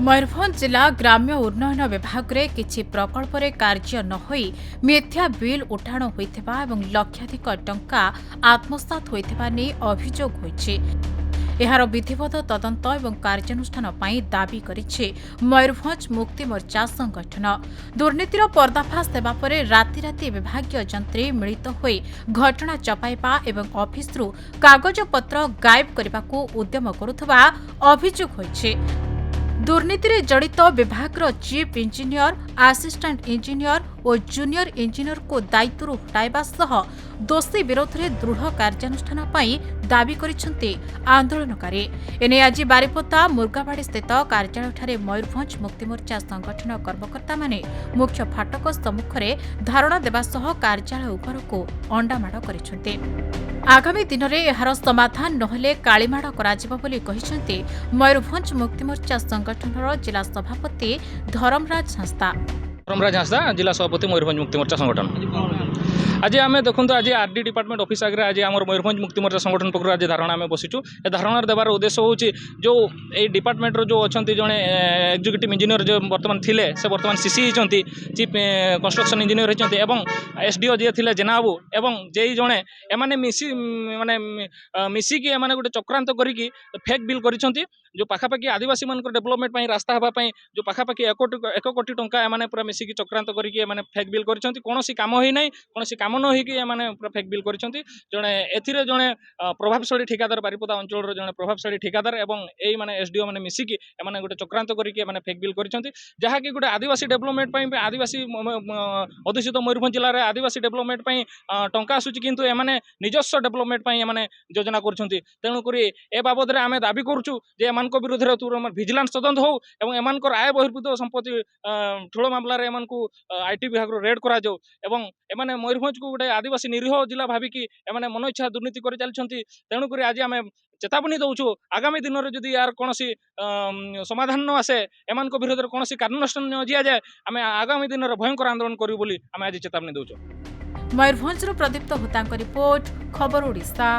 मयूरभंज जिला ग्राम्य उन्नयन विभाग रे किछि प्रकल्प रे कार्य न होई मिथ्या बिल उठाण होइथिबा एवं लक्षाधिक टंका आत्मसात होइथिबा नै अभियोग होइछि। एहार विधिवत तदंत एवं कार्यानुष्ठान पई दाबी करिछि मयूरभंज मुक्ति मोर्चा संगठन। दुर्नीतिर पर्दाफाश देबा परे राति राति विभागीय जंत्री मिलित होई घटना चपाइबा एवं ऑफिसरू कागजपत्र गायब करबाकू उद्यम करुथबा अभियोग होइछि। दुर्नीति रे जड़ित विभाग चीफ इंजीनियर, असिस्टेंट इंजीनियर और जूनियर इंजीनियर को दायित्व हटाइबा सह दोषी विरोध में दृढ़ कार्यानुष्ठान पई दाबी करिसेंती आंदोलनकारी। एने आज बारिपदा मुर्गाबाड़ी स्थित कार्यालय मयूरभंज मुक्ति मोर्चा संगठन कर्मकर्ता माने मुख्य फाटक सम्मुख में धारणा देवा सह कार्यालय उपरको अंडामाड़ करिसेंती। आगामी दिन में यार समाधान नहेले कालीमाड़ कराजिबो बोली कहिसेंती मयूरभंज मुक्ति मोर्चा संगठनर जिला सभापति धर्मराज हांसदा। जिला सभापति मयूरभंज मुक्ति मोर्चा संगठन आज आम देखो आज आरडी डिपार्टमेंट ऑफिस आगे आज आम मयूरभंज मुक्ति मोर्चा संगठन पक्ष आज धारणा आम बसीचु। ए धारणा देवार उद्देश्य हूँ जो ये डिपार्टमेंट जो अच्छा जड़े एग्जीक्यूटिव इंजीनियर जो बर्तमान थिले से बर्तमान सीसी होती चीफ कंस्ट्रक्शन इंजीनियर होती एवं एसडीओ जी थे जेनाबाबू एवं जेई जड़े एमाने मिसी माने मिसिकी एमाने गोटे चक्रांत करिकी फेक बिल करिसेंती जो पाखापाखि आदिवासी मान डेवलपमेंट रास्ता हाँपाई जो पाखापाखि 1 कोटी टंका एमाने पूरा मिसिकी चक्रांत करिकी एमाने फेक बिल करिसेंती। कोनोसी काम होई नै कोनोसी काम न होई कि एमाने पूरा फेक बिल करिसेंती। जणे एथिरे जणे प्रभावशाली ठेकेदार बारिपदा अंचल जणे प्रभावशाली ठेकेदार एवं एई माने एसडीओ माने मिसिकी एमाने गोटे चक्रांत करिकी एमाने फेक बिल करिसेंती जहा कि गोटे आदिवासी डेवलपमेंट पई आदिवासी अधूषित मयूरभंज जिले में आदिवासी डेवलपमेंट पई टंका आसुची किंतु एमाने निजस्व डेवलपमेंट पई एमाने योजना करछंती। तेणु करी ए बाबद रे आमे दाबी करूछु जे एमान को विरुद्ध रे विजिलेंस तदंत हो एवं एमान को आय बहिर्भूत संपत्ति ठुलो मामला रे एमान को आईटी विभाग रो रेड करा जाऊ एवं एमाने मयूरभंज को गोटे आदिवासी निरीह जिला भाबिकी एमाने मन इच्छा दुर्नीति कर चलछंती। तेणु करी आज आमे चेतावनी दउछु आगामी दिन में जदि यार कोनोसी समाधान न आसे एमान को विरुद्ध कोनोसी कार्यानुष्ठान न जिया जाए आमे आगामी दिन में भयंकर आंदोलन करू बोली आमे आज चेतावनी दउछु। मयूरभंज प्रदीप्त होता रिपोर्ट खबर ओडिशा।